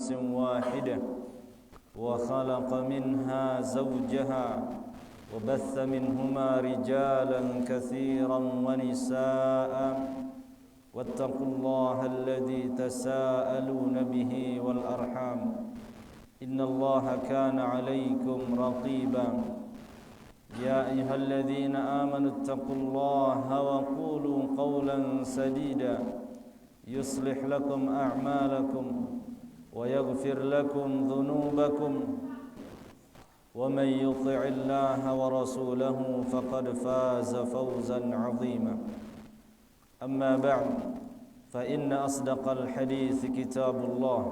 نفس واحدة وخلق منها زوجها وبث منهما رجالا كثيرا ونساء واتقوا الله الذي تساءلون به والأرحام إن الله كان عليكم رقيبا يا أيها الذين آمنوا اتقوا الله وقولوا قولا سديدا يصلح لكم أعمالكم ويغفر لكم ذنوبكم ومن يطع الله ورسوله فقد فاز فوزا عظيما أما بعد فإن أصدق الحديث كتاب الله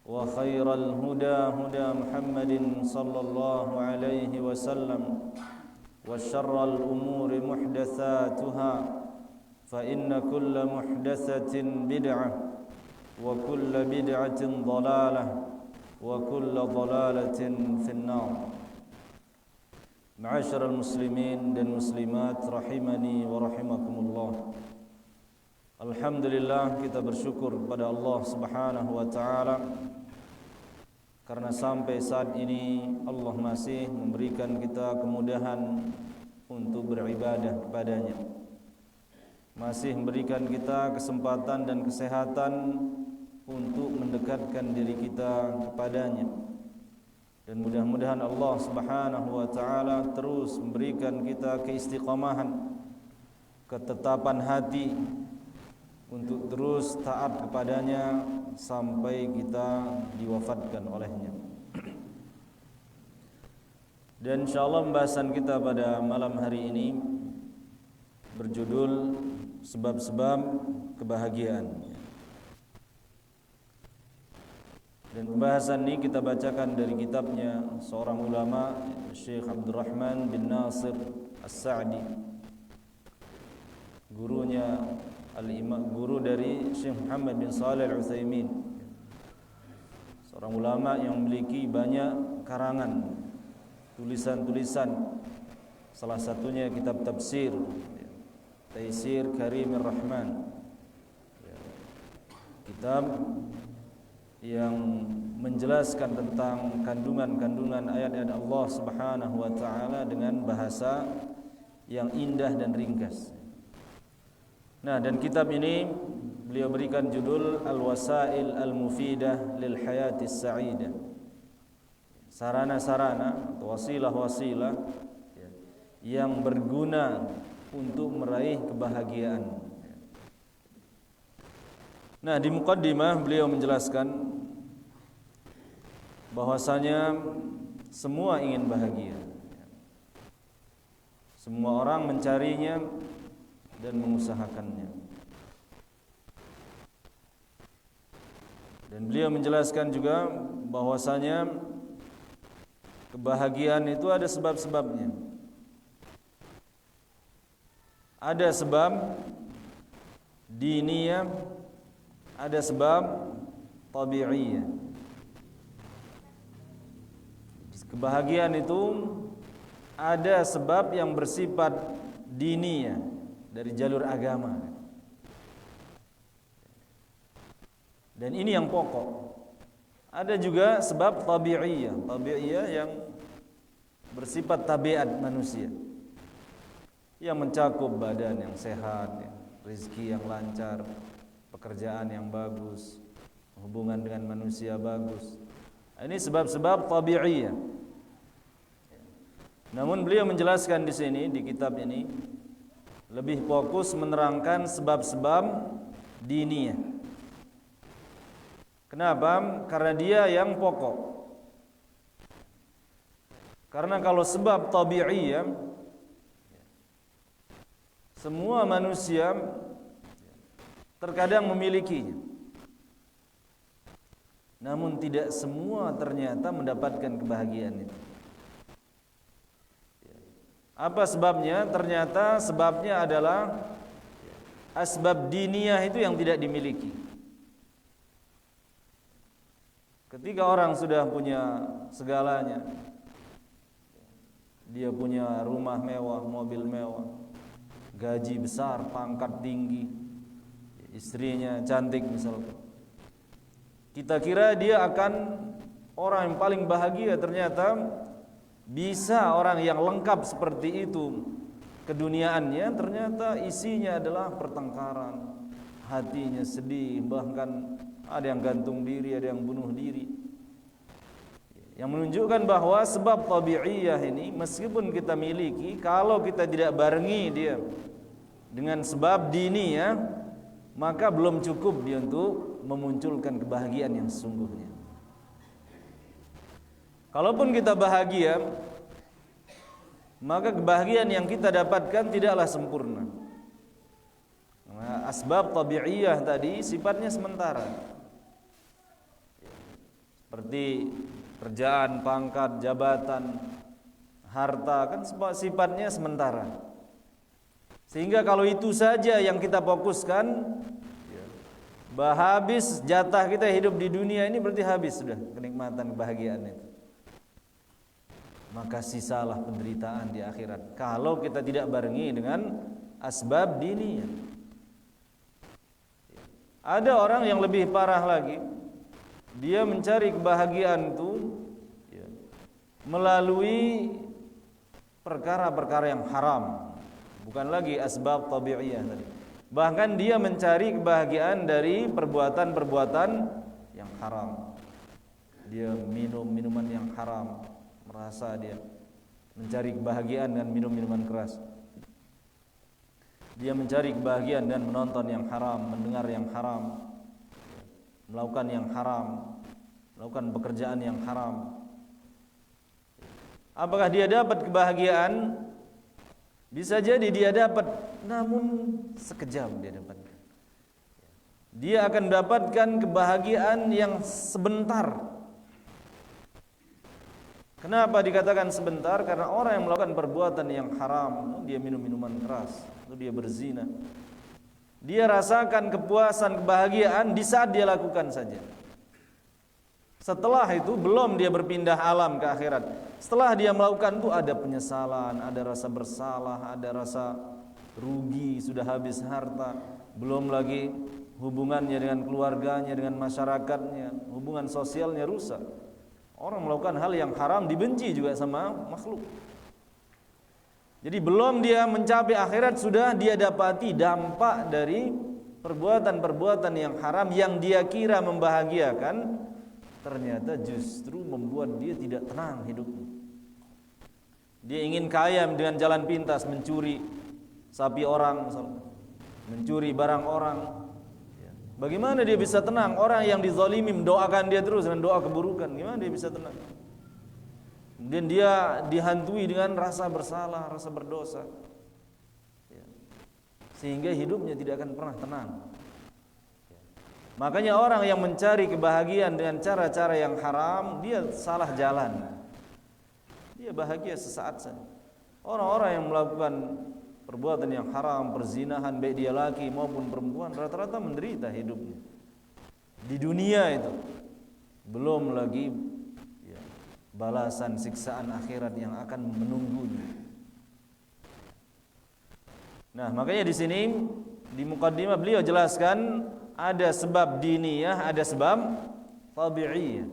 وخير الهدى هدى محمد صلى الله عليه وسلم وشر الأمور محدثاتها فإن كل محدثة بدعة وكل بدعة ضلالة وكل ضلالة في النار. Ma'asyiral muslimin dan muslimat rahimani wa rahimakumullah. Alhamdulillah, kita bersyukur kepada Allah Subhanahu wa taala karena sampai saat ini Allah masih memberikan kita kemudahan untuk beribadah kepadanya. Masih memberikan kita kesempatan dan kesehatan untuk mendekatkan diri kita kepadanya. Dan mudah-mudahan Allah Subhanahu wa taala terus memberikan kita keistiqamahan, ketetapan hati untuk terus taat kepadanya sampai kita diwafatkan olehnya. Dan insyaallah pembahasan kita pada malam hari ini berjudul sebab-sebab kebahagiaan. Dan pembahasan ini kita bacakan dari kitabnya seorang ulama, Syekh Abdurrahman bin Nasir As-Sa'di, gurunya guru dari Syekh Muhammad bin Shalih Al-Utsaimin, seorang ulama yang memiliki banyak karangan, tulisan-tulisan. Salah satunya kitab tafsir Taisir Karimir Rahman, kitab yang menjelaskan tentang kandungan-kandungan ayat-ayat Allah Subhanahu wa taala dengan bahasa yang indah dan ringkas. Nah, dan kitab ini beliau berikan judul Al-Wasail Al-Mufidah lil Hayatis Sa'idah. Sarana-sarana atau wasilah-wasilah yang berguna untuk meraih kebahagiaan. Nah, di muqaddimah beliau menjelaskan bahwasanya semua ingin bahagia. Semua orang mencarinya dan mengusahakannya. Dan beliau menjelaskan juga bahwasanya kebahagiaan itu ada sebab-sebabnya. Ada sebab diniyah, ada sebab tabi'iyah. Kebahagiaan itu ada sebab yang bersifat diniyah dari jalur agama. Dan ini yang pokok. Ada juga sebab tabi'iyah, tabi'iyah yang bersifat tabiat manusia, yang mencakup badan yang sehat, rezeki yang lancar, pekerjaan yang bagus, hubungan dengan manusia bagus. Ini sebab-sebab tabi'iyah. Namun beliau menjelaskan di sini di kitab ini lebih fokus menerangkan sebab-sebab diniyah. Kenapa? Karena dia yang pokok. Karena kalau sebab tabi'iyah, semua manusia terkadang memilikinya, namun tidak semua ternyata mendapatkan kebahagiaan itu. Apa sebabnya? Ternyata sebabnya adalah asbab diniyah itu yang tidak dimiliki. Ketika orang sudah punya segalanya, dia punya rumah mewah, mobil mewah, gaji besar, pangkat tinggi, istrinya cantik misalkan, Kita kira dia akan orang yang paling bahagia, ternyata bisa orang yang lengkap seperti itu keduniaannya, ternyata isinya adalah pertengkaran, hatinya sedih, bahkan ada yang gantung diri, ada yang bunuh diri. Yang menunjukkan bahwa sebab tabi'iyah ini meskipun kita miliki, kalau kita tidak barengi dia dengan sebab diniyah, maka belum cukup dia untuk memunculkan kebahagiaan yang sesungguhnya. Kalaupun kita bahagia, maka kebahagiaan yang kita dapatkan tidaklah sempurna. Asbab tabi'iyah tadi sifatnya sementara, seperti kerjaan, pangkat, jabatan, harta, kan sifatnya sementara. Sehingga kalau itu saja yang kita fokuskan, habis jatah kita hidup di dunia ini, berarti habis sudah kenikmatan kebahagiaan itu. Maka sisalah penderitaan di akhirat kalau kita tidak barengi dengan asbab diniyah. Ada orang yang lebih parah lagi, dia mencari kebahagiaan itu melalui perkara-perkara yang haram, bukan lagi asbab tabi'iyah tadi. Bahkan dia mencari kebahagiaan dari perbuatan-perbuatan yang haram. Dia minum minuman yang haram, merasa dia mencari kebahagiaan dengan minum minuman keras. Dia mencari kebahagiaan dengan menonton yang haram, mendengar yang haram, melakukan yang haram, melakukan pekerjaan yang haram. Apakah dia dapat kebahagiaan? Bisa jadi dia dapat, namun sekejap dia dapatkan. Dia akan mendapatkan kebahagiaan yang sebentar. Kenapa dikatakan sebentar? Karena orang yang melakukan perbuatan yang haram, dia minum minuman keras, atau dia berzina, dia rasakan kepuasan, kebahagiaan di saat dia lakukan saja. Setelah itu belum dia berpindah alam ke akhirat. Setelah dia melakukan itu ada penyesalan, ada rasa bersalah, ada rasa rugi, sudah habis harta, belum lagi hubungannya dengan keluarganya, dengan masyarakatnya, hubungan sosialnya rusak. Orang melakukan hal yang haram dibenci juga sama makhluk. Jadi belum dia mencapai akhirat sudah dia dapati dampak dari perbuatan-perbuatan yang haram yang dia kira membahagiakan, ternyata justru membuat dia tidak tenang hidupnya. Dia ingin kaya dengan jalan pintas, mencuri sapi orang, mencuri barang orang. Bagaimana dia bisa tenang? Orang yang dizalimi mendoakan dia terus dengan doa keburukan, gimana dia bisa tenang? Kemudian dia dihantui dengan rasa bersalah, rasa berdosa, sehingga hidupnya tidak akan pernah tenang. Makanya orang yang mencari kebahagiaan dengan cara-cara yang haram, dia salah jalan. Dia bahagia sesaat saja. Orang-orang yang melakukan perbuatan yang haram, perzinahan, baik dia laki maupun perempuan, rata-rata menderita hidupnya di dunia itu. Belum lagi balasan siksaan akhirat yang akan menunggunya. Nah, makanya di sini di muqaddimah beliau jelaskan ada sebab diniyah, ada sebab tabi'iyah.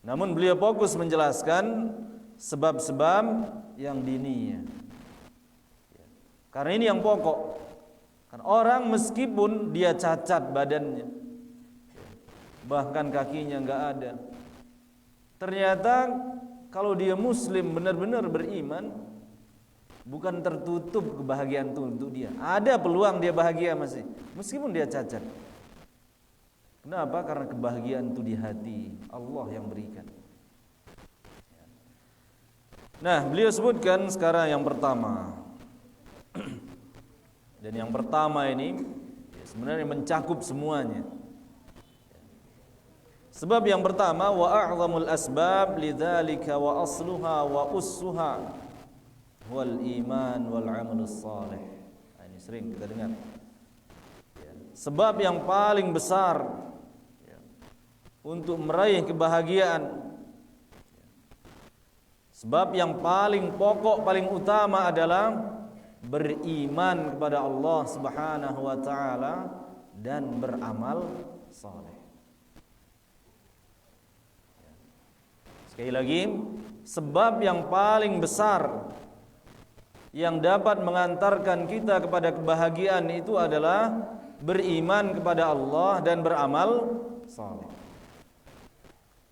Namun beliau fokus menjelaskan sebab-sebab yang diniyah. Karena ini yang pokok. Kan orang meskipun dia cacat badannya, bahkan kakinya enggak ada, ternyata kalau dia muslim benar-benar beriman, bukan tertutup kebahagiaan itu untuk dia. Ada peluang dia bahagia masih, meskipun dia cacat. Kenapa? Karena kebahagiaan itu di hati, Allah yang berikan. Nah, beliau sebutkan sekarang yang pertama. Dan yang pertama ini sebenarnya mencakup semuanya. Sebab yang pertama, wa a'zamul asbab lidzalika wa asluha wa ussuha wal iman wal amalus salih. Nah, ini sering kita dengar. Sebab yang paling besar untuk meraih kebahagiaan, sebab yang paling pokok, paling utama adalah beriman kepada Allah Subhanahu wa taala dan beramal saleh. Sekali lagi, sebab yang paling besar yang dapat mengantarkan kita kepada kebahagiaan itu adalah beriman kepada Allah dan beramal saleh.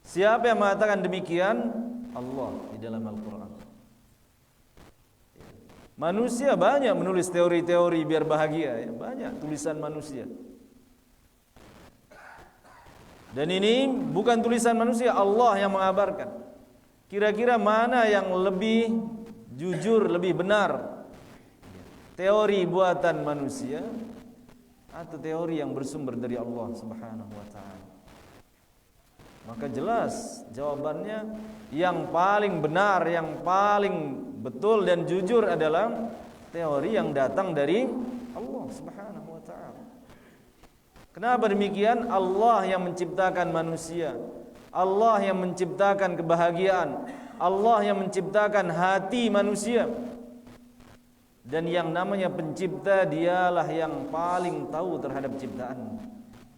Siapa yang mengatakan demikian? Allah di dalam Al-Quran. Manusia banyak menulis teori-teori biar bahagia, ya. Banyak tulisan manusia. Dan ini bukan tulisan manusia, Allah yang mengabarkan. Kira-kira mana yang lebih jujur, lebih benar? Teori buatan manusia atau teori yang bersumber dari Allah Subhanahu wa taala? Maka jelas jawabannya yang paling benar, yang paling betul dan jujur adalah teori yang datang dari Allah Subhanahu wa taala. Kenapa demikian? Allah yang menciptakan manusia, Allah yang menciptakan kebahagiaan, Allah yang menciptakan hati manusia. Dan yang namanya pencipta, dialah yang paling tahu terhadap ciptaan.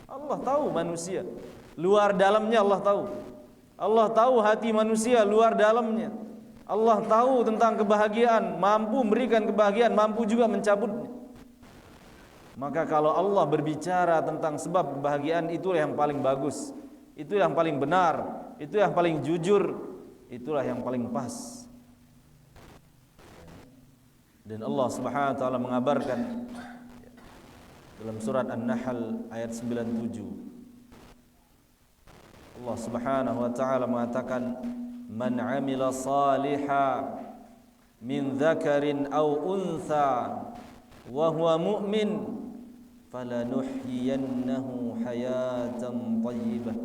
Allah tahu manusia, luar dalamnya Allah tahu. Allah tahu hati manusia, luar dalamnya. Allah tahu tentang kebahagiaan, mampu memberikan kebahagiaan, mampu juga mencabutnya. Maka kalau Allah berbicara tentang sebab kebahagiaan, itulah yang paling bagus, itu yang paling benar, itu yang paling jujur, itulah yang paling pas. Dan Allah Subhanahu wa taala mengabarkan dalam surat An-Nahl ayat 97. Allah Subhanahu wa taala mengatakan, "Man 'amila shalihan min dzakarin aw untha wa huwa mu'min falanuhyiyannahu hayatan thayyibah."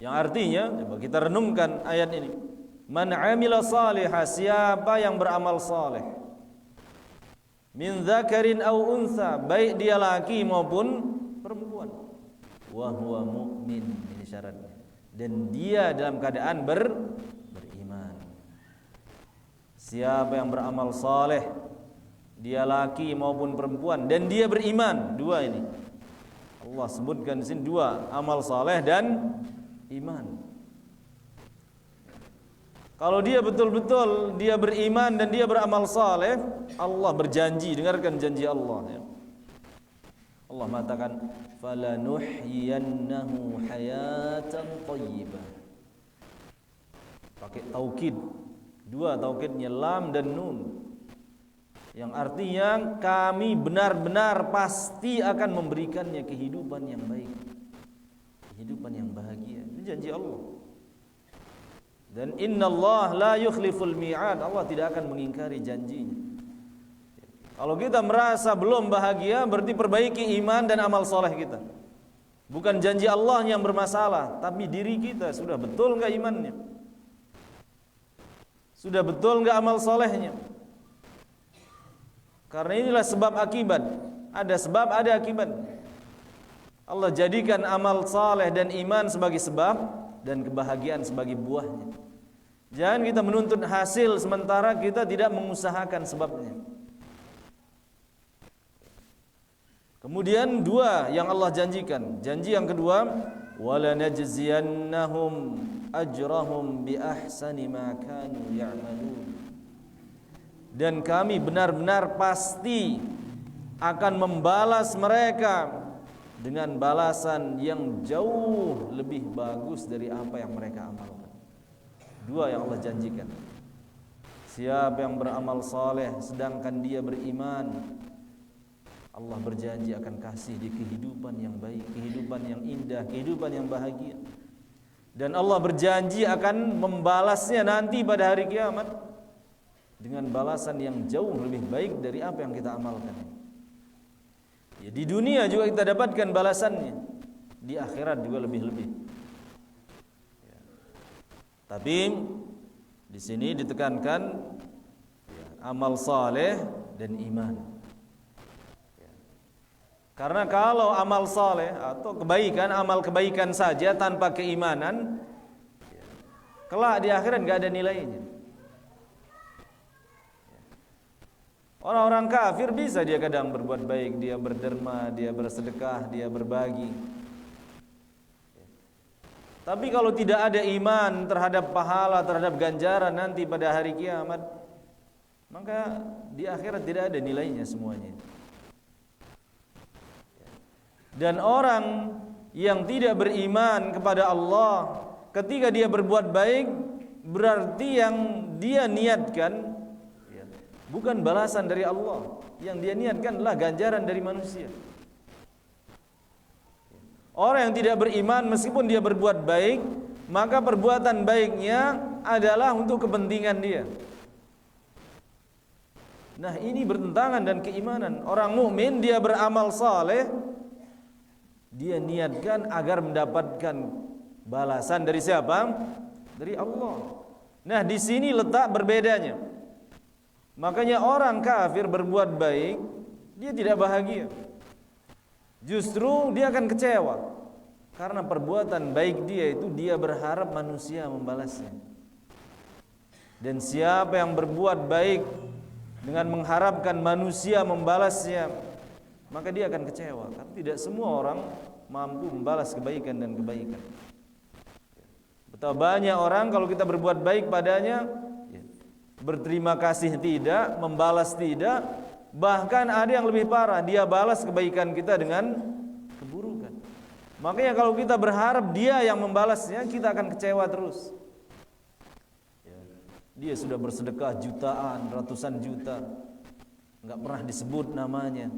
Yang artinya, coba kita renungkan ayat ini. Man 'amila shalihan, siapa yang beramal saleh, min dzakarin aw untha, baik dia laki maupun perempuan, wa huwa mu'min, ini syaratnya, dan dia dalam keadaan beriman. Siapa yang beramal saleh, dia laki maupun perempuan, dan dia beriman, dua ini Allah sebutkan di sini, dua, amal saleh dan iman. Kalau dia betul-betul dia beriman dan dia beramal saleh, Allah berjanji, dengarkan janji Allah, ya. Allah mengatakan, falanuhyiyannahu hayatan thayyibah. Pakai taukid, dua taukidnya, lam dan nun, yang artinya kami benar-benar pasti akan memberikannya kehidupan yang baik, kehidupan yang bahagia. Ini janji Allah. Dan innallaha la yukhliful mi'ad, Allah tidak akan mengingkari janjinya. Kalau kita merasa belum bahagia, berarti perbaiki iman dan amal soleh kita. Bukan janji Allah yang bermasalah, tapi diri kita sudah betul enggak imannya, sudah betul enggak amal solehnya. Karena inilah sebab akibat, ada sebab ada akibat. Allah jadikan amal saleh dan iman sebagai sebab dan kebahagiaan sebagai buahnya. Jangan kita menuntut hasil sementara kita tidak mengusahakan sebabnya. Kemudian dua yang Allah janjikan. Janji yang kedua, wala najziyannahum ajrahum bi ahsani ma kanu ya'malun. Dan kami benar-benar pasti akan membalas mereka dengan balasan yang jauh lebih bagus dari apa yang mereka amalkan. Dua yang Allah janjikan. Siapa yang beramal saleh sedangkan dia beriman, Allah berjanji akan kasih di kehidupan yang baik, kehidupan yang indah, kehidupan yang bahagia. Dan Allah berjanji akan membalasnya nanti pada hari kiamat dengan balasan yang jauh lebih baik dari apa yang kita amalkan. Ya, di dunia juga kita dapatkan balasannya, di akhirat juga lebih-lebih. Ya. Tapi di sini ditekankan ya, amal saleh dan iman. Ya. Karena kalau amal saleh atau kebaikan, amal kebaikan saja tanpa keimanan, ya, kelak di akhirat nggak ada nilainya. Orang-orang kafir bisa dia kadang berbuat baik, dia berderma, dia bersedekah, dia berbagi. Tapi kalau tidak ada iman terhadap pahala, terhadap ganjaran nanti pada hari kiamat, maka di akhirat tidak ada nilainya semuanya. Dan orang yang tidak beriman kepada Allah, ketika dia berbuat baik, berarti yang dia niatkan bukan balasan dari Allah. Yang dia niatkan adalah ganjaran dari manusia. Orang yang tidak beriman meskipun dia berbuat baik, maka perbuatan baiknya adalah untuk kepentingan dia. Nah, ini bertentangan dengan keimanan. Orang mukmin dia beramal saleh, dia niatkan agar mendapatkan balasan dari siapa? Dari Allah. Nah, di sini letak berbedanya. Makanya orang kafir berbuat baik, dia tidak bahagia. Justru dia akan kecewa. Karena perbuatan baik dia itu dia berharap manusia membalasnya. Dan siapa yang berbuat baik dengan mengharapkan manusia membalasnya, maka dia akan kecewa. Karena tidak semua orang mampu membalas kebaikan dan kebaikan. Betapa banyak orang kalau kita berbuat baik padanya, berterima kasih tidak, membalas tidak. Bahkan ada yang lebih parah, dia balas kebaikan kita dengan keburukan. Makanya kalau kita berharap dia yang membalasnya, kita akan kecewa terus. Dia sudah bersedekah jutaan, ratusan juta, nggak pernah disebut namanya,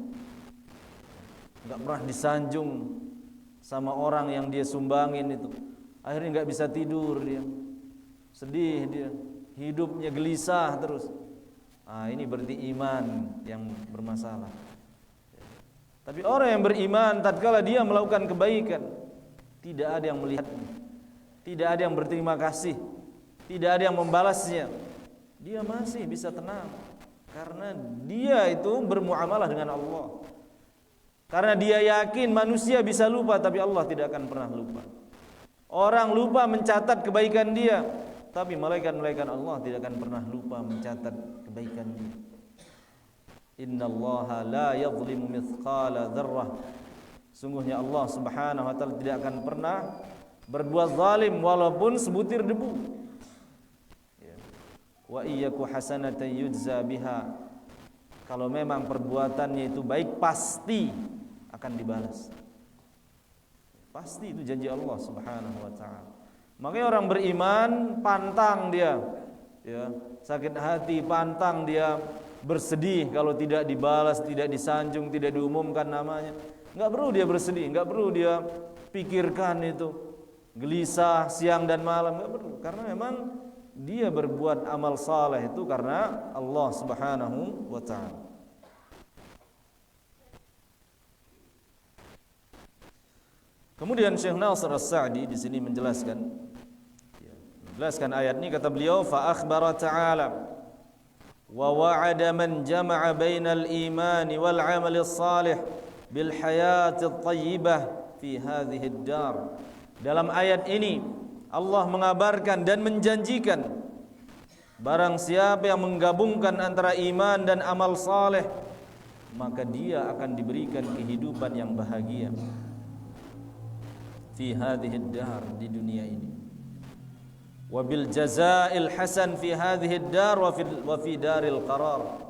nggak pernah disanjung sama orang yang dia sumbangin itu. Akhirnya nggak bisa tidur dia, sedih dia, hidupnya gelisah terus. Ini berarti iman yang bermasalah. Tapi orang yang beriman tatkala dia melakukan kebaikan, tidak ada yang melihatnya, tidak ada yang berterima kasih, tidak ada yang membalasnya, dia masih bisa tenang karena dia itu bermuamalah dengan Allah. Karena dia yakin manusia bisa lupa, tapi Allah tidak akan pernah lupa. Orang lupa mencatat kebaikan dia, tapi malaikat-malaikat Allah tidak akan pernah lupa mencatat kebaikan dia. Innallaha la yadhlimu mithqala dzarrah. Sungguhnya Allah Subhanahu wa taala tidak akan pernah berbuat zalim walaupun sebutir debu. Wa iyyaku hasanatan yujza biha. Kalau memang perbuatannya itu baik, pasti akan dibalas. Pasti itu janji Allah Subhanahu wa taala. Makanya orang beriman pantang dia, sakit hati, pantang dia bersedih kalau tidak dibalas, tidak disanjung, tidak diumumkan namanya. Enggak perlu dia bersedih, enggak perlu dia pikirkan itu, gelisah siang dan malam, enggak perlu. Karena memang dia berbuat amal saleh itu karena Allah Subhanahu wa taala. Kemudian Syekh Nasir As-Sa'di di sini menjelaskan ayat ini, kata beliau, fa akhbara ta'ala wa wa'ada man jama'a bainal imani wal 'amali shalih bil hayati thayyibah fi hadhihi ad-dar. Dalam ayat ini Allah mengabarkan dan menjanjikan barang siapa yang menggabungkan antara iman dan amal saleh, maka dia akan diberikan kehidupan yang bahagia fi hadhihi ad-dar, di dunia ini, wa bil jazaa'il hasan fi hadhihi ad-dar wa fi daril qarar.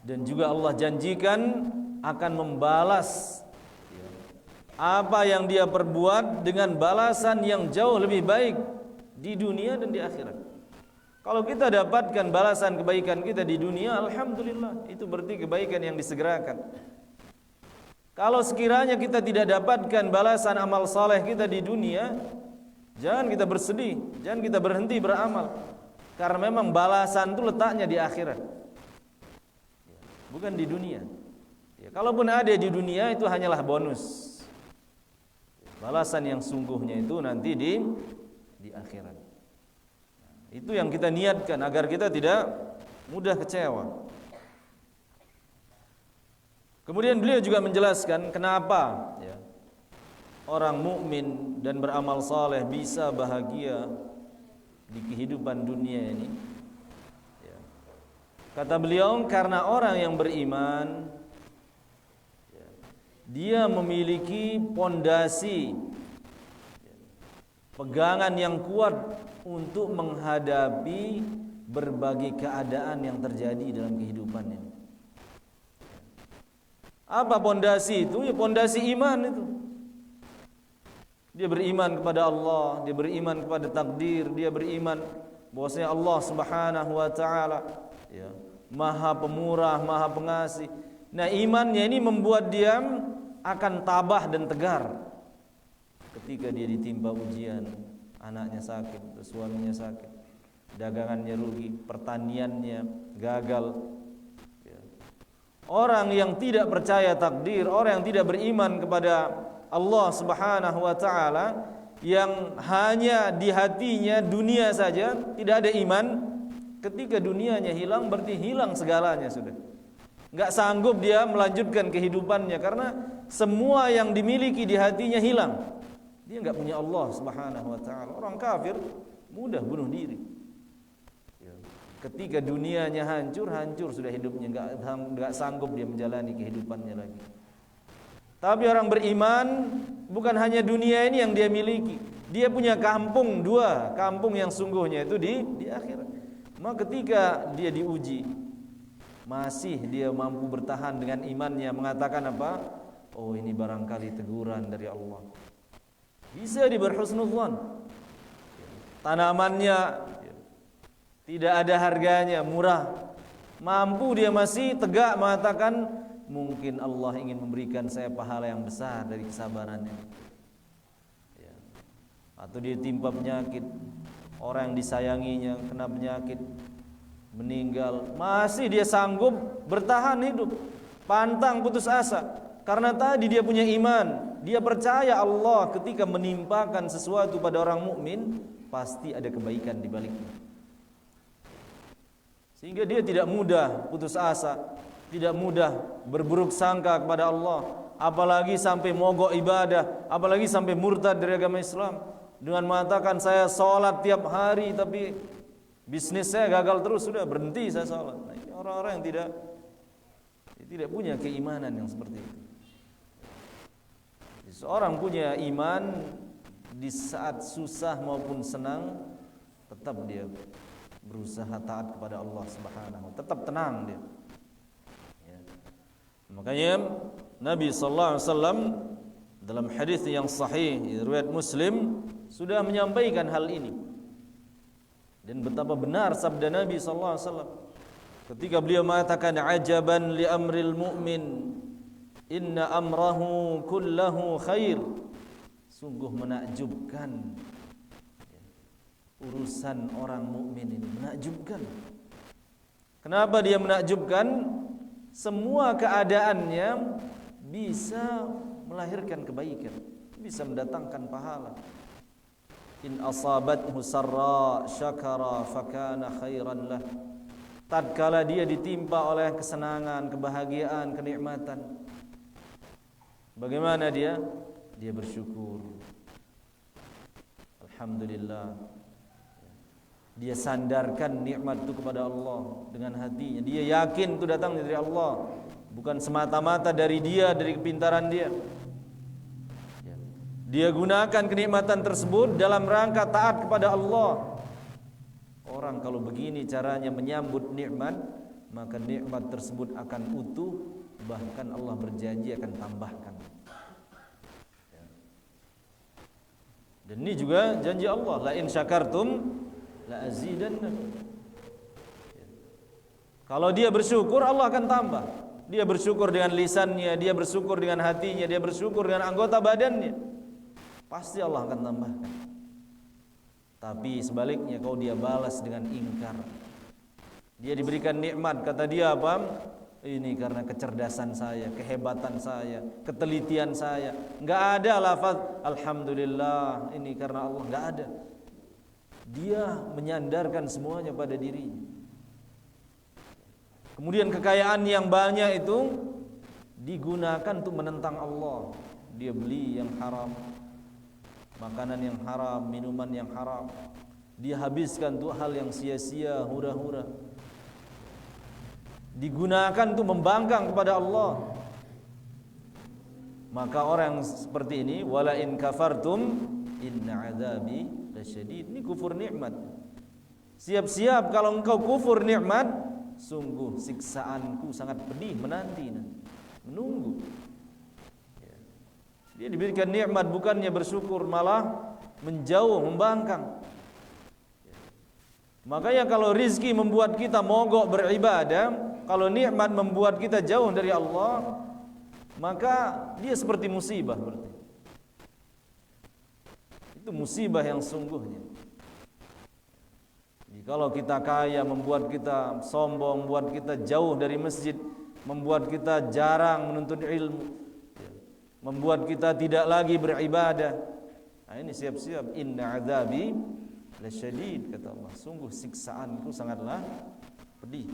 Dan juga Allah janjikan akan membalas apa yang dia perbuat dengan balasan yang jauh lebih baik di dunia dan di akhirat. Kalau kita dapatkan balasan kebaikan kita di dunia, alhamdulillah, itu berarti kebaikan yang disegerakan. Kalau sekiranya kita tidak dapatkan balasan amal saleh kita di dunia, jangan kita bersedih, jangan kita berhenti beramal. Karena memang balasan itu letaknya di akhirat, bukan di dunia. Kalaupun ada di dunia, itu hanyalah bonus. Balasan yang sungguhnya itu nanti di akhirat. Itu yang kita niatkan agar kita tidak mudah kecewa. Kemudian beliau juga menjelaskan kenapa orang mukmin dan beramal saleh bisa bahagia di kehidupan dunia ini. Kata beliau, karena orang yang beriman dia memiliki pondasi pegangan yang kuat untuk menghadapi berbagai keadaan yang terjadi dalam kehidupannya. Apa pondasi itu? Ya pondasi iman itu. Dia beriman kepada Allah, dia beriman kepada takdir, dia beriman bahwasanya Allah Subhanahu wa taala ya, Maha Pemurah, Maha Pengasih. Nah, imannya ini membuat dia akan tabah dan tegar ketika dia ditimpa ujian, anaknya sakit, suaminya sakit, dagangannya rugi, pertaniannya gagal. Orang yang tidak percaya takdir, orang yang tidak beriman kepada Allah Subhanahu wa taala, yang hanya di hatinya dunia saja, tidak ada iman, ketika dunianya hilang berarti hilang segalanya sudah. Enggak sanggup dia melanjutkan kehidupannya karena semua yang dimiliki di hatinya hilang. Dia enggak punya Allah Subhanahu wa taala. Orang kafir mudah bunuh diri. Ketika dunianya hancur sudah hidupnya, enggak sanggup dia menjalani kehidupannya lagi. Tapi orang beriman bukan hanya dunia ini yang dia miliki. Dia punya kampung dua, kampung yang sungguhnya itu di akhirat. Maka ketika dia diuji, masih dia mampu bertahan dengan imannya, mengatakan apa? Oh, ini barangkali teguran dari Allah. Bisa dia berhusnudzon. Tanamannya tidak ada harganya, murah. Mampu dia masih tegak mengatakan, mungkin Allah ingin memberikan saya pahala yang besar dari kesabarannya. Ya. Atau dia timpa penyakit, orang yang disayanginya kena penyakit, meninggal, masih dia sanggup bertahan hidup, pantang putus asa. Karena tadi dia punya iman, dia percaya Allah ketika menimpakan sesuatu pada orang mukmin pasti ada kebaikan di baliknya. Sehingga dia tidak mudah putus asa, tidak mudah berburuk sangka kepada Allah, apalagi sampai mogok ibadah, apalagi sampai murtad dari agama Islam dengan mengatakan saya sholat tiap hari tapi bisnis saya gagal terus, sudah berhenti saya sholat. Nah, ini orang-orang yang tidak punya keimanan yang seperti itu. Seorang punya iman di saat susah maupun senang tetap dia berusaha taat kepada Allah Subhanahu, tetap tenang dia. Makanya Nabi sallallahu alaihi wasallam dalam hadis yang sahih riwayat Muslim sudah menyampaikan hal ini. Dan betapa benar sabda Nabi sallallahu alaihi wasallam ketika beliau mengatakan ajaban li amril mu'min inna amrahu kullahu khair. Sungguh menakjubkan urusan orang mukmin ini, menakjubkan. Kenapa dia menakjubkan? Semua keadaannya bisa melahirkan kebaikan, bisa mendatangkan pahala. In asabathu sarra syakara fakana khairan lah. Tatkala dia ditimpa oleh kesenangan, kebahagiaan, kenikmatan, bagaimana dia? Dia bersyukur. Alhamdulillah. Dia sandarkan nikmat itu kepada Allah dengan hatinya. Dia yakin itu datang dari Allah, bukan semata-mata dari dia, dari kepintaran dia. Dia gunakan kenikmatan tersebut dalam rangka taat kepada Allah. Orang kalau begini caranya menyambut nikmat, maka nikmat tersebut akan utuh, bahkan Allah berjanji akan tambahkan. Dan ini juga janji Allah, la in syakartum la azidannakum. Kalau dia bersyukur, Allah akan tambah. Dia bersyukur dengan lisannya, dia bersyukur dengan hatinya, dia bersyukur dengan anggota badannya, pasti Allah akan tambahkan. Tapi sebaliknya kalau dia balas dengan ingkar, dia diberikan nikmat, kata dia apa? Ini karena kecerdasan saya, kehebatan saya, ketelitian saya. Enggak ada lafaz alhamdulillah ini karena Allah, enggak ada. Dia menyandarkan semuanya pada dirinya. Kemudian kekayaan yang banyak itu digunakan untuk menentang Allah. Dia beli yang haram, makanan yang haram, minuman yang haram. Dia habiskan untuk hal yang sia-sia, hura-hura. Digunakan untuk membangkang kepada Allah. Maka orang seperti ini, wala in kafartum inna adzabi lasyadid. Ini kufur nikmat. Siap-siap kalau engkau kufur nikmat, sungguh siksaanku sangat pedih menanti, menunggu. Dia diberikan nikmat bukannya bersyukur, malah menjauh, membangkang. Makanya kalau rizki membuat kita mogok beribadah, kalau nikmat membuat kita jauh dari Allah, maka dia seperti musibah berarti. Itu musibah yang sungguhnya. Jadi kalau kita kaya membuat kita sombong, membuat kita jauh dari masjid, membuat kita jarang menuntut ilmu, membuat kita tidak lagi beribadah. Nah, ini siap-siap, inna adzabi lasyadid, kata Allah, sungguh siksaanku sangatlah pedih.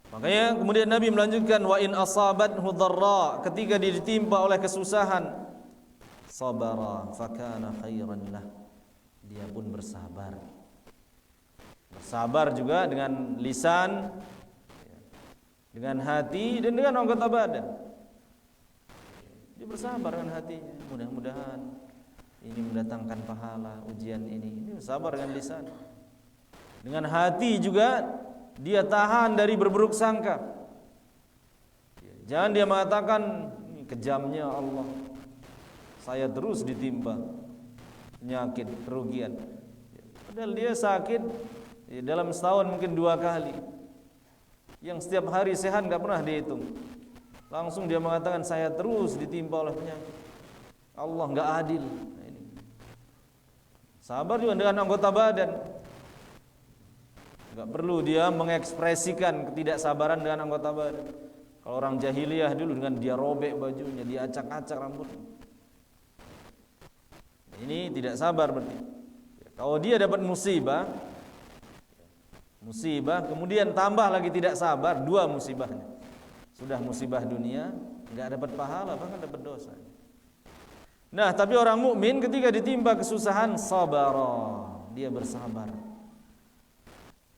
Makanya kemudian Nabi melanjutkan, wa in asabathu dharra, ketika dia ditimpa oleh kesusahan, sabara fakana khairan lah, dia pun bersabar. Bersabar juga dengan lisan, dengan hati, dan dengan anggota badan. Dia bersabar dengan hatinya, mudah-mudahan ini mendatangkan pahala ujian ini. Dia bersabar dengan lisan. Dengan hati juga dia tahan dari berburuk sangka. Jangan dia mengatakan, ini kejamnya Allah, saya terus ditimpa penyakit, kerugian. Padahal dia sakit dalam setahun mungkin 2 kali, yang setiap hari sehat gak pernah dihitung. Langsung dia mengatakan, saya terus ditimpa oleh penyakit. Allah gak adil. Nah, ini. Sabar juga dengan anggota badan. Gak perlu dia mengekspresikan ketidaksabaran dengan anggota badan. Kalau orang jahiliyah dulu dengan dia robek bajunya, dia acak-acak rambutnya. Ini tidak sabar berarti. Kalau dia dapat musibah, kemudian tambah lagi tidak sabar, 2 musibahnya. Sudah musibah dunia, enggak dapat pahala, bahkan dapat dosa. Nah, tapi orang mukmin ketika ditimpa kesusahan, sabara, dia bersabar.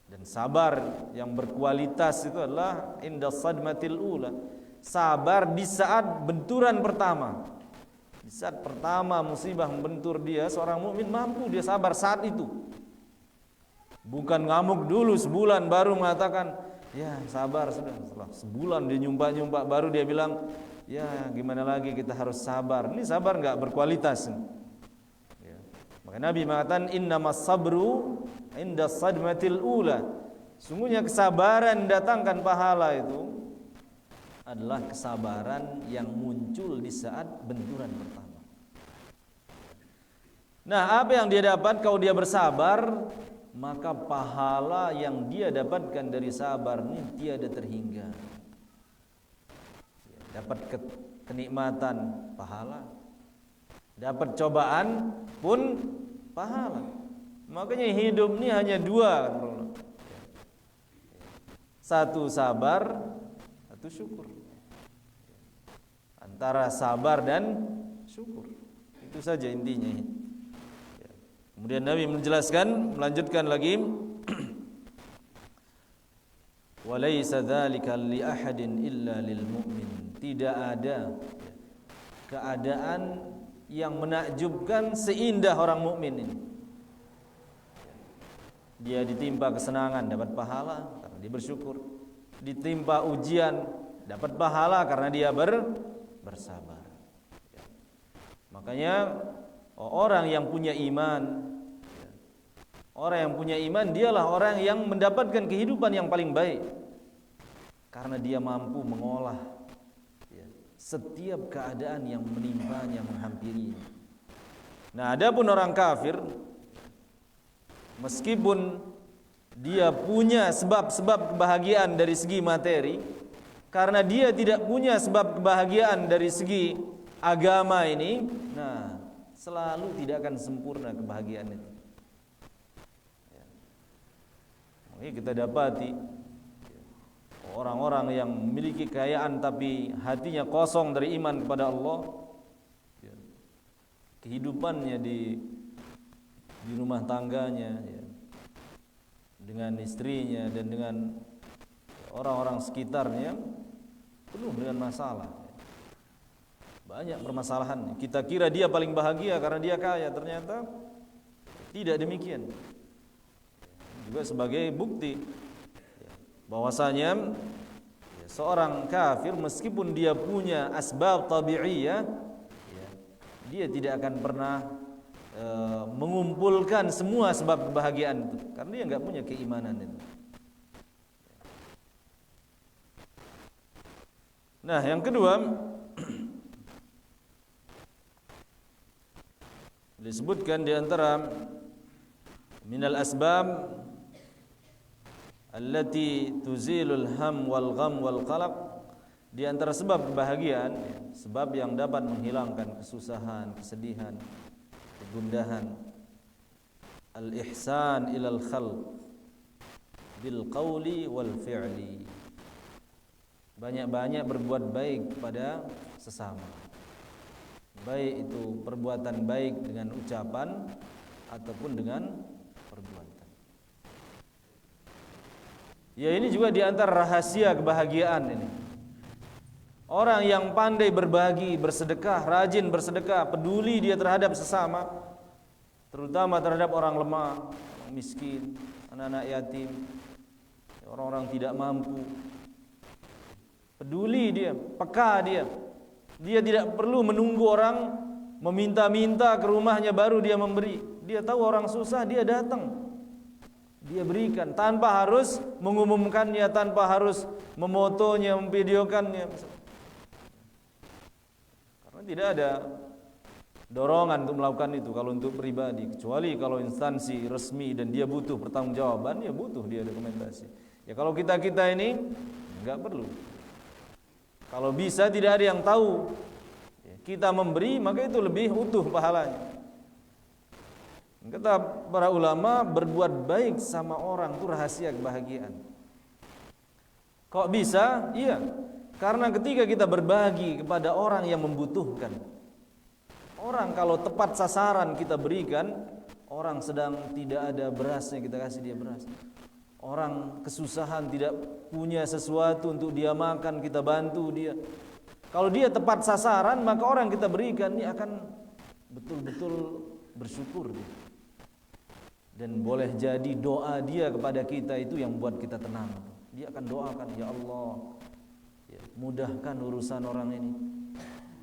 Dan sabar yang berkualitas itu adalah indas sadmatil ula, sabar di saat benturan pertama. Di saat pertama musibah membentur dia, seorang mukmin mampu dia sabar saat itu. Bukan ngamuk dulu sebulan baru mengatakan, ya sabar sudah. Setelah sebulan dia nyumpak-nyumpak baru dia bilang, ya gimana lagi kita harus sabar. Ini sabar enggak berkualitas. Ya. Maka Nabi mengatakan, innamas sabru inda sadmatil ula. Sungguhnya kesabaran datangkan pahala itu adalah kesabaran yang muncul di saat benturan pertama. Nah, apa yang dia dapat kalau dia bersabar? Maka pahala yang dia dapatkan dari sabar ini tiada terhingga. Dapat kenikmatan, pahala. Dapat cobaan pun pahala. Makanya hidup ini hanya 2. Satu sabar, satu syukur. Antara sabar dan syukur. Itu saja intinya. Kemudian Nabi menjelaskan, melanjutkan lagi, walaysa dzalika li ahadin illa lil mu'min. Tidak ada keadaan yang menakjubkan seindah orang mukmin ini. Dia ditimpa kesenangan dapat pahala karena dia bersyukur. Ditimpa ujian dapat pahala karena dia bersabar. Makanya orang yang punya iman, dialah orang yang mendapatkan kehidupan yang paling baik, karena dia mampu mengolah setiap keadaan yang menimpanya, menghampiri. Nah, adapun orang kafir, meskipun dia punya sebab-sebab kebahagiaan dari segi materi, karena dia tidak punya sebab kebahagiaan dari segi agama ini, nah selalu tidak akan sempurna kebahagiaan itu. Ini kita dapati orang-orang yang memiliki kekayaan tapi hatinya kosong dari iman kepada Allah, kehidupannya di rumah tangganya, dengan istrinya dan dengan orang-orang sekitarnya penuh dengan masalah. Banyak permasalahan. Kita kira dia paling bahagia karena dia kaya, ternyata tidak demikian. Juga sebagai bukti bahwasanya seorang kafir meskipun dia punya asbab tabi'iyah, dia tidak akan pernah mengumpulkan semua sebab kebahagiaan itu, karena dia enggak punya keimanan itu. Nah, yang kedua disebutkan di antara minal asbab allati tuzilul ham wal gham wal qalaq, di antara sebab kebahagiaan, sebab yang dapat menghilangkan kesusahan, kesedihan, kegundahan, al-ihsan ilal khalq bil qawli wal fi'li, banyak-banyak berbuat baik kepada sesama, baik itu perbuatan baik dengan ucapan ataupun dengan perbuatan. Ya, ini juga di antara rahasia kebahagiaan ini. Orang yang pandai berbagi, bersedekah, rajin bersedekah, peduli dia terhadap sesama, terutama terhadap orang lemah, orang miskin, anak-anak yatim, orang-orang tidak mampu. Peduli dia, peka dia. Dia tidak perlu menunggu orang meminta-minta ke rumahnya baru dia memberi. Dia tahu orang susah, dia datang, dia berikan tanpa harus mengumumkannya, tanpa harus memotonya, memvideokannya. Karena tidak ada dorongan untuk melakukan itu kalau untuk pribadi, kecuali kalau instansi resmi dan dia butuh pertanggungjawaban, ya butuh dia dokumentasi. Ya kalau kita ini enggak perlu. Kalau bisa tidak ada yang tahu kita memberi, maka itu lebih utuh pahalanya. Kata para ulama, berbuat baik sama orang itu rahasia kebahagiaan. Kok bisa? Iya, karena ketika kita berbagi kepada orang yang membutuhkan, orang kalau tepat sasaran kita berikan, orang sedang tidak ada berasnya kita kasih dia beras. Orang kesusahan tidak punya sesuatu untuk dia makan, kita bantu dia. Kalau dia tepat sasaran, maka orang yang kita berikan ini akan betul-betul bersyukur dia. Dan boleh jadi doa dia kepada kita itu yang buat kita tenang. Dia akan doakan, ya Allah, ya, mudahkan urusan orang ini.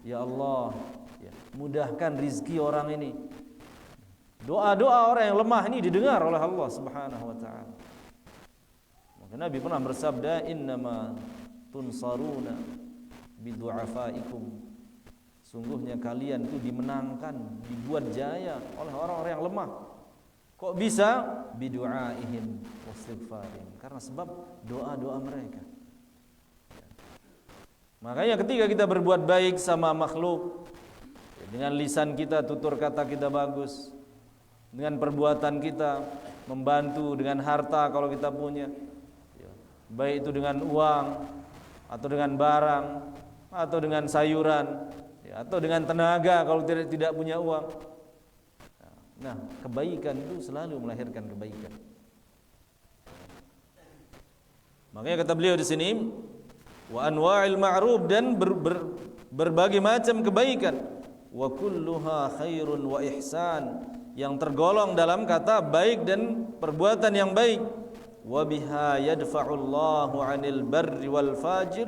Ya Allah, ya, mudahkan rizki orang ini. Doa-doa orang yang lemah ini didengar oleh Allah Subhanahu wa ta'ala. Nabi pernah bersabda, innama tunsaruna bidu'afaikum, sungguhnya kalian itu dimenangkan, dibuat jaya oleh orang-orang yang lemah. Kok bisa? Bidu'aihim wastighfarihim, karena sebab doa-doa mereka. Makanya ketika kita berbuat baik sama makhluk, dengan lisan kita, tutur kata kita bagus, dengan perbuatan kita membantu, dengan harta kalau kita punya, baik itu dengan uang atau dengan barang atau dengan sayuran, atau dengan tenaga kalau tidak punya uang. Nah, kebaikan itu selalu melahirkan kebaikan. Makanya kata beliau di sini, wa anwa'il ma'ruf, dan berbagai macam kebaikan, wa kulluha khairun wa ihsan, yang tergolong dalam kata baik dan perbuatan yang baik. Wa biha yadfa'ullahu 'anil barri wal fajir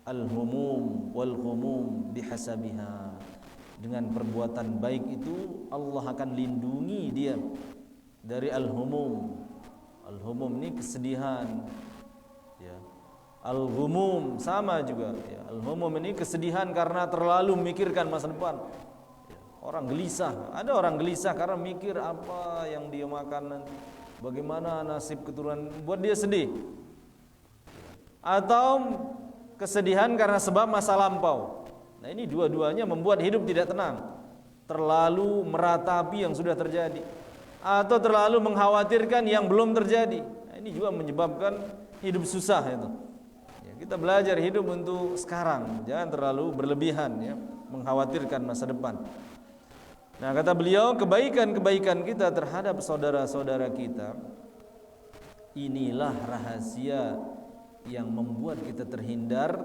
al-humum wal ghumum bihasabiha. Dengan perbuatan baik itu Allah akan lindungi dia dari al-humum. Al-humum ini kesedihan, ya. Al-ghumum sama juga, ya. Al-humum ini kesedihan karena terlalu memikirkan masa depan, ya. Orang gelisah, ada orang gelisah karena mikir apa yang dia makan nanti, bagaimana nasib keturunan, buat dia sedih. Atau kesedihan karena sebab masa lampau. Nah, ini dua-duanya membuat hidup tidak tenang. Terlalu meratapi yang sudah terjadi, atau terlalu mengkhawatirkan yang belum terjadi. Nah, ini juga menyebabkan hidup susah itu. Ya, kita belajar hidup untuk sekarang, jangan terlalu berlebihan, ya, mengkhawatirkan masa depan. Nah, kata beliau, kebaikan-kebaikan kita terhadap saudara-saudara kita, inilah rahasia yang membuat kita terhindar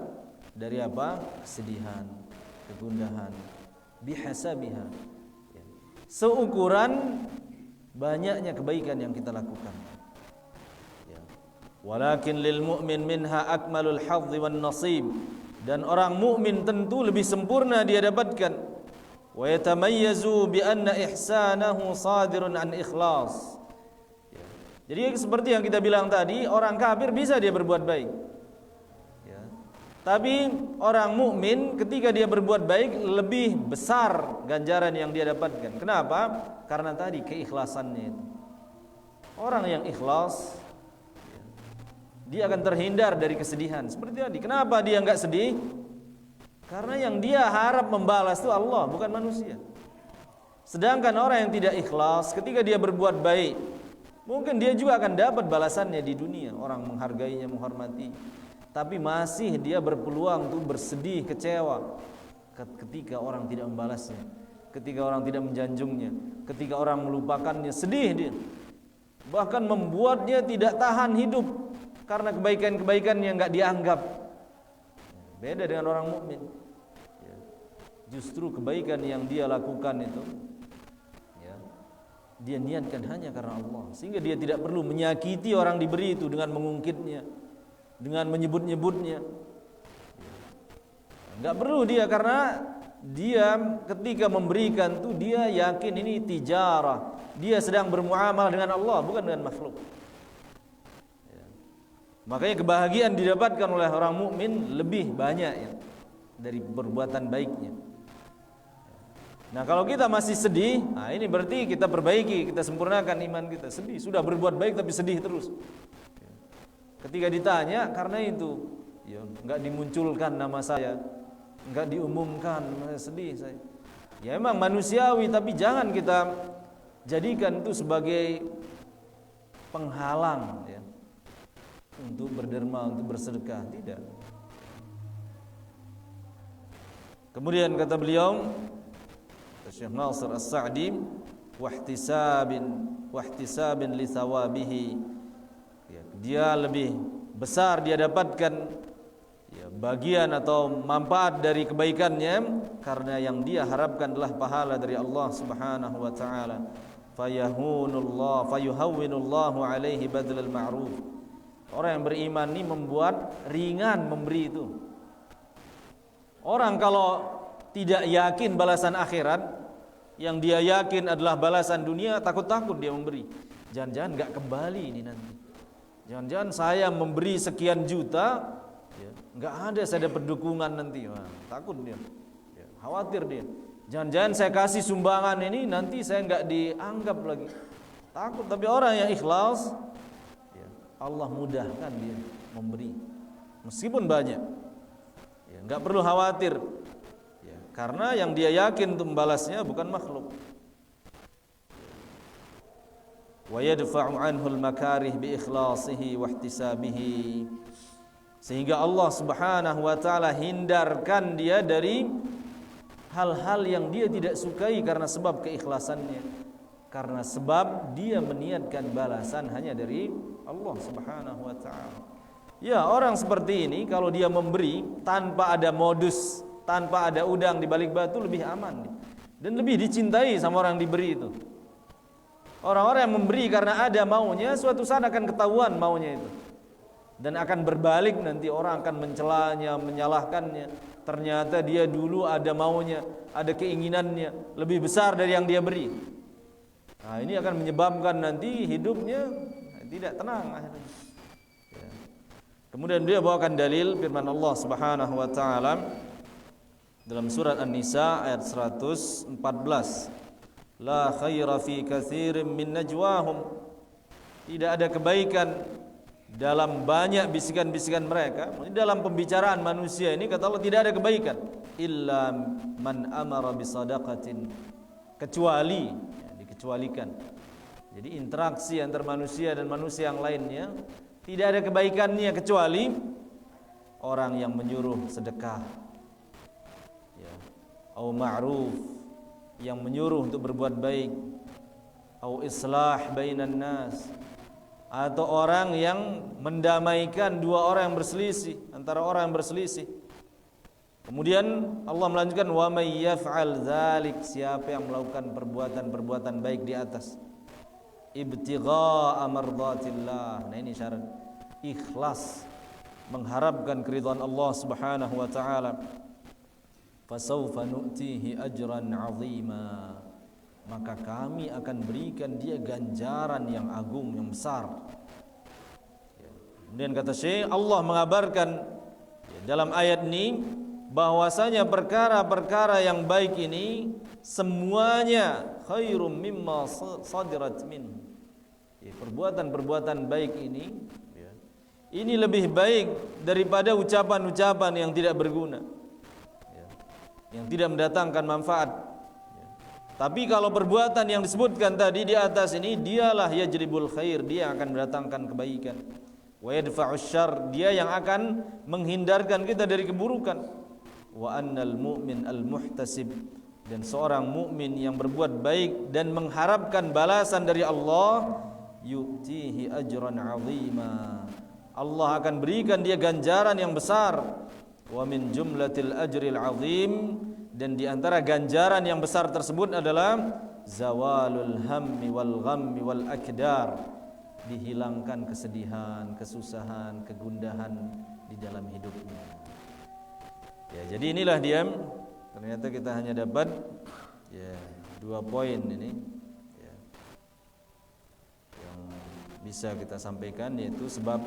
dari apa? Kesedihan, kegundahan. Bihasabiha, ya. Seukuran banyaknya kebaikan yang kita lakukan. Ya. Walakin lil mu'min minha akmalul hadzi wan nasib. Dan orang mukmin tentu lebih sempurna dia dapatkan. Wa yatamayyazu bi anna ihsanahu sadirun an ikhlas. Ya. Jadi seperti yang kita bilang tadi, orang kafir bisa dia berbuat baik. Tapi orang mukmin ketika dia berbuat baik lebih besar ganjaran yang dia dapatkan. Kenapa? Karena tadi keikhlasannya itu. Orang yang ikhlas dia akan terhindar dari kesedihan. Seperti tadi. Kenapa dia enggak sedih? Karena yang dia harap membalas itu Allah, bukan manusia. Sedangkan orang yang tidak ikhlas ketika dia berbuat baik, mungkin dia juga akan dapat balasannya di dunia. Orang menghargainya, menghormati. Tapi masih dia berpeluang untuk bersedih, kecewa ketika orang tidak membalasnya, ketika orang tidak menjanjungnya, ketika orang melupakannya, sedih dia. Bahkan membuatnya tidak tahan hidup karena kebaikan-kebaikan yang enggak dianggap. Beda dengan orang mukmin. Justru kebaikan yang dia lakukan itu dia niatkan hanya karena Allah, sehingga dia tidak perlu menyakiti orang diberi itu dengan mengungkitnya, dengan menyebut-nyebutnya. Enggak perlu dia, karena dia ketika memberikan tuh dia yakin ini tijarah. Dia sedang bermuamalah dengan Allah, bukan dengan makhluk. Makanya kebahagiaan didapatkan oleh orang mukmin lebih banyak dari perbuatan baiknya. Nah, kalau kita masih sedih, nah ini berarti kita perbaiki, kita sempurnakan iman kita. Sedih, sudah berbuat baik tapi sedih terus. Ketika ditanya, karena itu enggak dimunculkan nama saya, enggak diumumkan, sedih saya. Ya memang manusiawi, tapi jangan kita jadikan itu sebagai penghalang untuk berderma, untuk bersedekah. Tidak. Kemudian kata beliau, Syekh Nasir As-Sa'di, wahtisabin li thawabihi. Dia lebih besar dia dapatkan bagian atau manfaat dari kebaikannya karena yang dia harapkan adalah pahala dari Allah Subhanahu wa taala. Fayuhawwinullahu alaihi badlal ma'ruf. Orang yang beriman ini membuat ringan memberi itu. Orang kalau tidak yakin balasan akhirat, yang dia yakin adalah balasan dunia, takut-takut dia memberi. Jangan-jangan enggak kembali ini nanti. Jangan-jangan saya memberi sekian juta, enggak ada saya dapat dukungan nanti. Wah, takut dia. Khawatir dia. Jangan-jangan saya kasih sumbangan ini nanti saya enggak dianggap lagi. Takut. Tapi orang yang ikhlas, Allah mudahkan dia memberi. Meskipun banyak. Enggak perlu khawatir. Karena yang dia yakin untuk membalasnya bukan makhluk. Wa yadfa'u anhu al-makarih bi ikhlasihi wa ihtisabihi. Sehingga Allah Subhanahu wa taala hindarkan dia dari hal-hal yang dia tidak sukai karena sebab keikhlasannya. Karena sebab dia meniatkan balasan hanya dari Allah Subhanahu wa taala. Ya, orang seperti ini kalau dia memberi tanpa ada modus, tanpa ada udang di balik batu, lebih aman dan lebih dicintai sama orang diberi itu. Orang-orang yang memberi karena ada maunya, suatu saat akan ketahuan maunya itu, dan akan berbalik, nanti orang akan mencelanya, menyalahkannya. Ternyata dia dulu ada maunya, ada keinginannya lebih besar dari yang dia beri. Nah, ini akan menyebabkan nanti hidupnya tidak tenang akhirnya. Kemudian dia bawakan dalil firman Allah Subhanahu wa taala dalam surat An-Nisa ayat 114. La khaira fi katsirin min najwahum. Tidak ada kebaikan dalam banyak bisikan-bisikan mereka. Dalam pembicaraan manusia ini kata Allah tidak ada kebaikan illa man amara bisadaqatin, kecuali dikecualikan. Jadi interaksi antar manusia dan manusia yang lainnya tidak ada kebaikannya kecuali orang yang menyuruh sedekah, au ma'ruf, yang menyuruh untuk berbuat baik, au islah bainan nas, atau orang yang mendamaikan dua orang yang berselisih, antara orang yang berselisih. Kemudian Allah melanjutkan wa may yaf'al dzalik, siapa yang melakukan perbuatan-perbuatan baik di atas ibtigha'a mardatillah. Nah ini syarat ikhlas mengharapkan keridhaan Allah Subhanahu wa taala. Fasawfa nu'tihi ajran 'azima, maka kami akan berikan dia ganjaran yang agung, yang besar. Kemudian kata Syekh, Allah mengabarkan dalam ayat ini bahwasanya perkara-perkara yang baik ini semuanya khairum mimma sadirat min. Perbuatan-perbuatan baik ini lebih baik daripada ucapan-ucapan yang tidak berguna, yang tidak mendatangkan manfaat. Tapi kalau perbuatan yang disebutkan tadi di atas ini, dialah yajribul khair, dia akan mendatangkan kebaikan. Wa yadfa'us syarr, dia yang akan menghindarkan kita dari keburukan. Wa annal mu'min al-muhtasib, dan seorang mukmin yang berbuat baik dan mengharapkan balasan dari Allah, yu'tihi ajran 'azima, Allah akan berikan dia ganjaran yang besar. Wa min jumlatil ajril 'azim, dan di antara ganjaran yang besar tersebut adalah zawalul hammi wal ghammi wal akdar, dihilangkan kesedihan, kesusahan, kegundahan di dalam hidupnya. Ya, jadi inilah dia. Ternyata kita hanya dapat 2 poin ini yang bisa kita sampaikan, yaitu sebab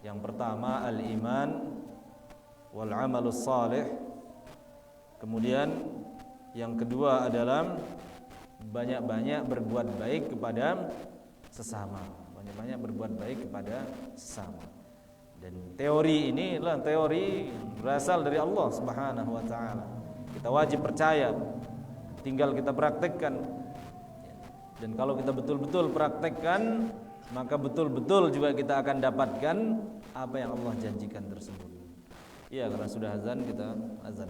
yang pertama al-iman wal amalus salih. Kemudian yang kedua adalah banyak-banyak berbuat baik kepada sesama. Banyak-banyak berbuat baik kepada sesama. Dan teori ini adalah teori berasal dari Allah Subhanahu wa taala. Kita wajib percaya, tinggal kita praktekkan. Dan kalau kita betul-betul praktekkan, maka betul-betul juga kita akan dapatkan apa yang Allah janjikan tersebut. Iya, karena sudah azan, kita azan.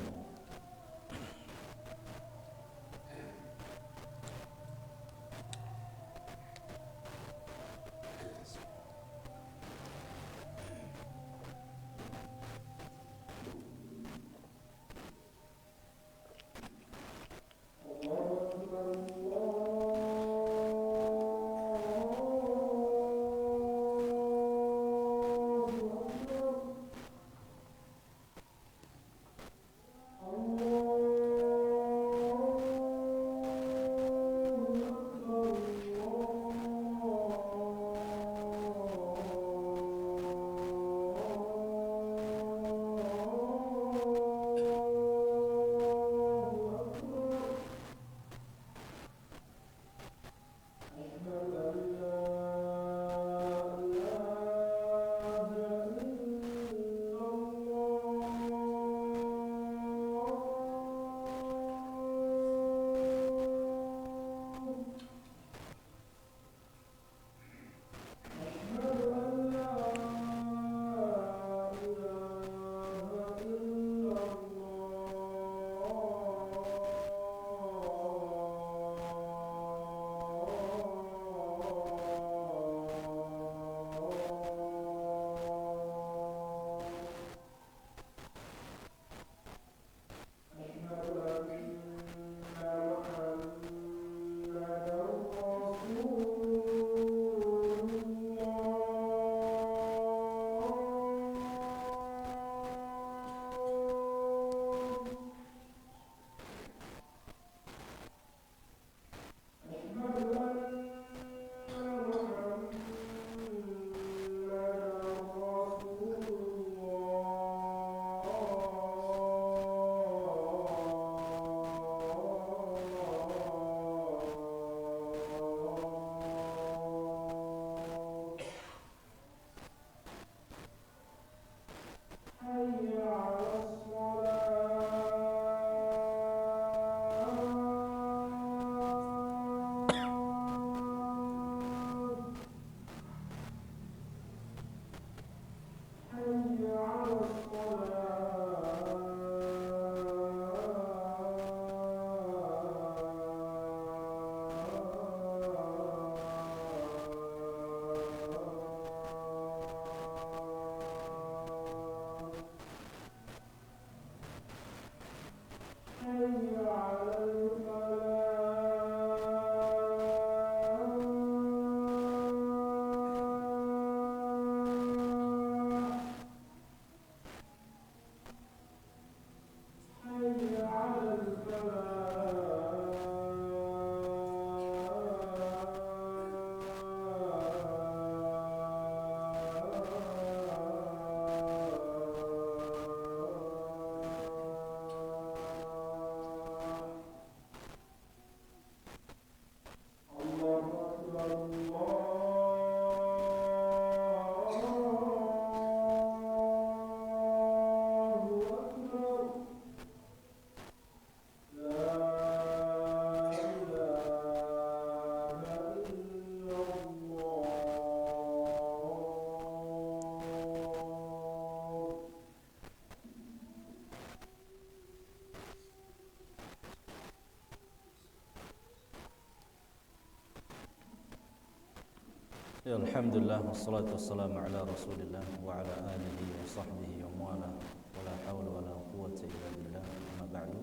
Ya, alhamdulillah wassalatu wassalamu ala Rasulillah wa ala alihi wa sahbihi wa wala wala haula wala quwwata illa billah. Amma ba'du.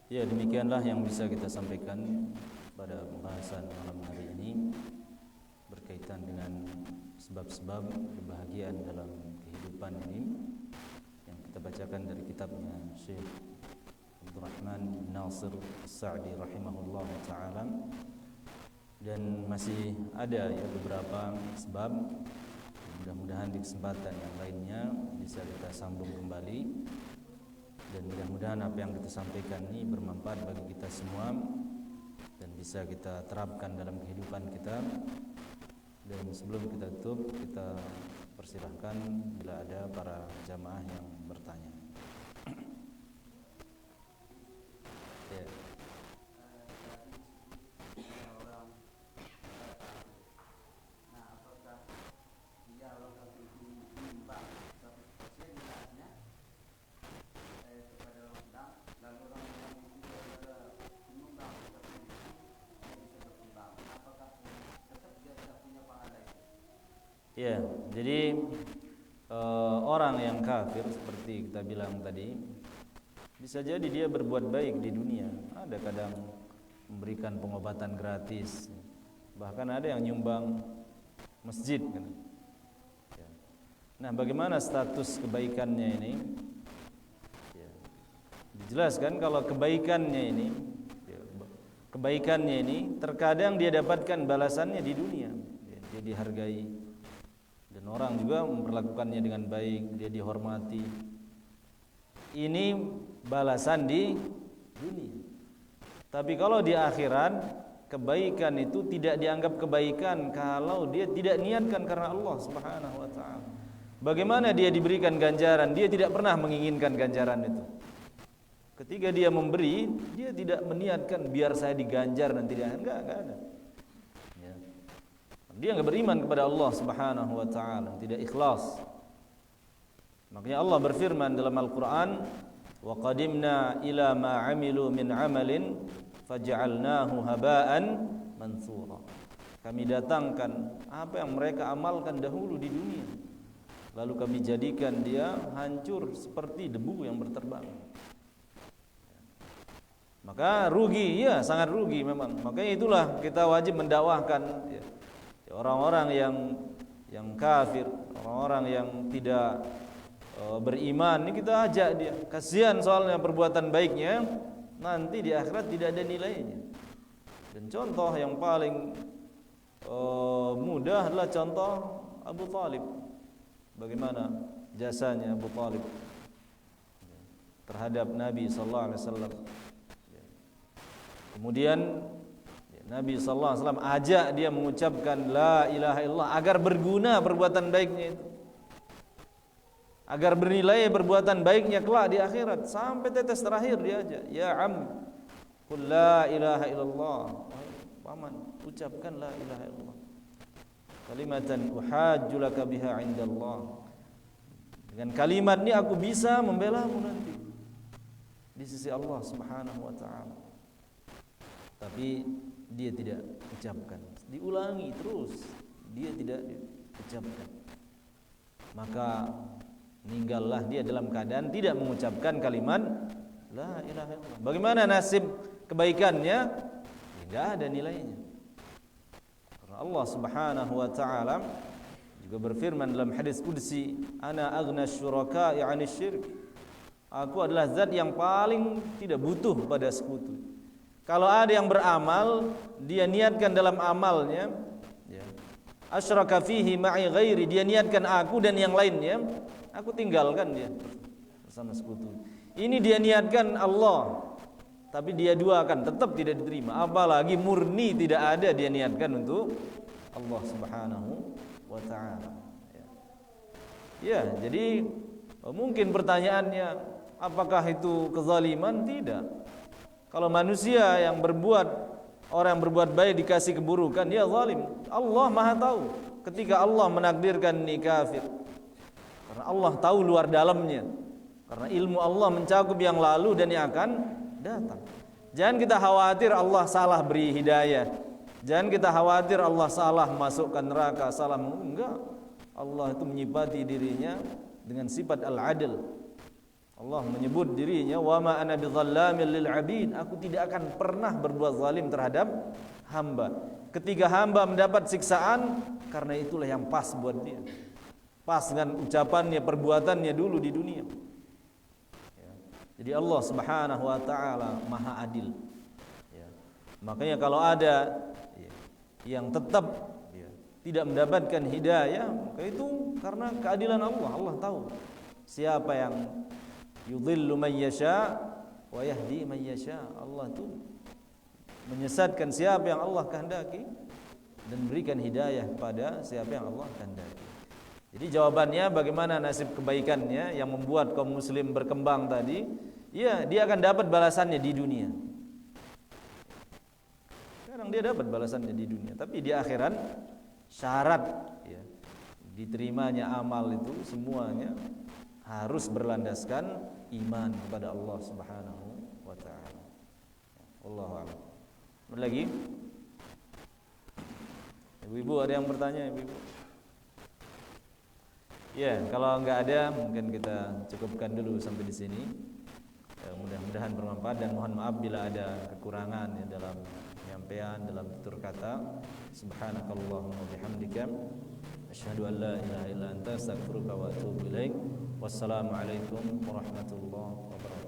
Ya, demikianlah yang bisa kita sampaikan pada pembahasan malam hari ini berkaitan dengan sebab-sebab kebahagiaan dalam kehidupan ini yang kita bacakan dari kitabnya Syekh Abdurrahman bin Nasir As-Sa'di rahimahullah ta'ala. Dan masih ada ya beberapa sebab. Mudah-mudahan di kesempatan yang lainnya bisa kita sambung kembali, dan mudah-mudahan apa yang kita sampaikan ini bermanfaat bagi kita semua dan bisa kita terapkan dalam kehidupan kita. Dan sebelum kita tutup, kita persilahkan bila ada para jamaah yang bertanya. Ya. Ya, jadi orang yang kafir seperti kita bilang tadi, bisa jadi dia berbuat baik di dunia. Ada kadang memberikan pengobatan gratis, bahkan ada yang nyumbang masjid kan. Ya. Nah, bagaimana status kebaikannya ini? Ya. Dijelaskan kalau kebaikannya ini terkadang dia dapatkan balasannya di dunia. Ya, dia dihargai. Dan orang juga memperlakukannya dengan baik, dia dihormati. Ini balasan di dunia. Tapi kalau di akhirat, kebaikan itu tidak dianggap kebaikan kalau dia tidak niatkan karena Allah Subhanahu wa taala. Bagaimana dia diberikan ganjaran? Dia tidak pernah menginginkan ganjaran itu. Ketika dia memberi, dia tidak meniatkan biar saya diganjar nanti dia enggak ada. Dia enggak beriman kepada Allah Subhanahu wa taala, tidak ikhlas. Makanya Allah berfirman dalam Al-Qur'an, "Wa qadimna ila ma 'amilu min 'amalin faj'alnahu haba'an mansura." Kami datangkan apa yang mereka amalkan dahulu di dunia, lalu kami jadikan dia hancur seperti debu yang berterbangan. Maka rugi, ya sangat rugi memang. Makanya itulah kita wajib mendakwahkan ya, orang-orang yang kafir, orang-orang yang tidak beriman, ini kita ajak dia. Kasihan soalnya perbuatan baiknya nanti di akhirat tidak ada nilainya. Dan contoh yang paling mudah adalah contoh Abu Talib. Bagaimana jasanya Abu Talib terhadap Nabi sallallahu alaihi wasallam. Kemudian Nabi sallallahu alaihi wasallam ajak dia mengucapkan la ilaha illallah agar berguna perbuatan baiknya itu, agar bernilai perbuatan baiknya kelak di akhirat. Sampai tetes terakhir dia ajak, ya am qul la ilaha illallah, paman ucapkan la ilaha illallah, kalimatan uhajju laka biha indallah, dengan kalimat ini aku bisa membelamu nanti di sisi Allah Subhanahu wa taala. Tapi dia tidak ucapkan, diulangi terus, dia tidak ucapkan. Maka meninggallah dia dalam keadaan tidak mengucapkan kalimat la ilaha illallah. Bagaimana nasib kebaikannya? Tidak ada nilainya. Karena Allah Subhanahu wa taala juga berfirman dalam hadis qudsi, ana aghna syuraka'i 'anil syirk. Aku adalah zat yang paling tidak butuh pada sekutu. Kalau ada yang beramal, dia niatkan dalam amalnya, ya, asyraka fihi ma'i ghairi, dia niatkan aku dan yang lainnya, aku tinggalkan dia bersama sekutu. Ini dia niatkan Allah, tapi dia duakan, tetap tidak diterima. Apalagi murni tidak ada dia niatkan untuk Allah Subhanahu wa taala. Ya, jadi mungkin pertanyaannya, apakah itu kezaliman? Tidak. Kalau manusia yang orang yang berbuat baik dikasih keburukan, dia zalim. Allah Maha tahu ketika Allah menakdirkan ini kafir. Karena Allah tahu luar dalamnya. Karena ilmu Allah mencakup yang lalu dan yang akan datang. Jangan kita khawatir Allah salah beri hidayah. Jangan kita khawatir Allah salah masukkan neraka, salah enggak. Allah itu menyifati dirinya dengan sifat al-adl. Allah menyebut dirinya wa ma ana bidzallamin lil abid, aku tidak akan pernah berbuat zalim terhadap hamba. Ketika hamba mendapat siksaan, karena itulah yang pas buat dia. Pas dengan ucapannya, perbuatannya dulu di dunia. Ya. Jadi Allah Subhanahu wa taala Maha Adil. Ya. Makanya kalau ada yang tetap tidak mendapatkan hidayah, maka itu karena keadilan Allah. Allah tahu siapa yang yudhillu man yasha wa yahdi man yasha. Allah itu menyesatkan siapa yang Allah kehendaki dan berikan hidayah kepada siapa yang Allah kehendaki. Jadi jawabannya bagaimana nasib kebaikannya yang membuat kaum muslim berkembang tadi? Ya, dia akan dapat balasannya di dunia. Sekarang dia dapat balasannya di dunia, tapi di akhirat syarat ya, diterimanya amal itu semuanya harus berlandaskan iman kepada Allah Subhanahu wa taala. Wallahu a'lam. Ada lagi? Ibu-ibu ada yang bertanya, ibu-ibu? Ya, kalau enggak ada mungkin kita cukupkan dulu sampai di sini. Ya, mudah-mudahan bermanfaat dan mohon maaf bila ada kekurangan ya, dalam penyampaian, dalam tutur kata. Subhanakallahumma wa bihamdika asyhadu an la ilaha illa anta astaghfiruka wa atubu ilaik. Wassalamualaikum warahmatullahi wabarakatuh.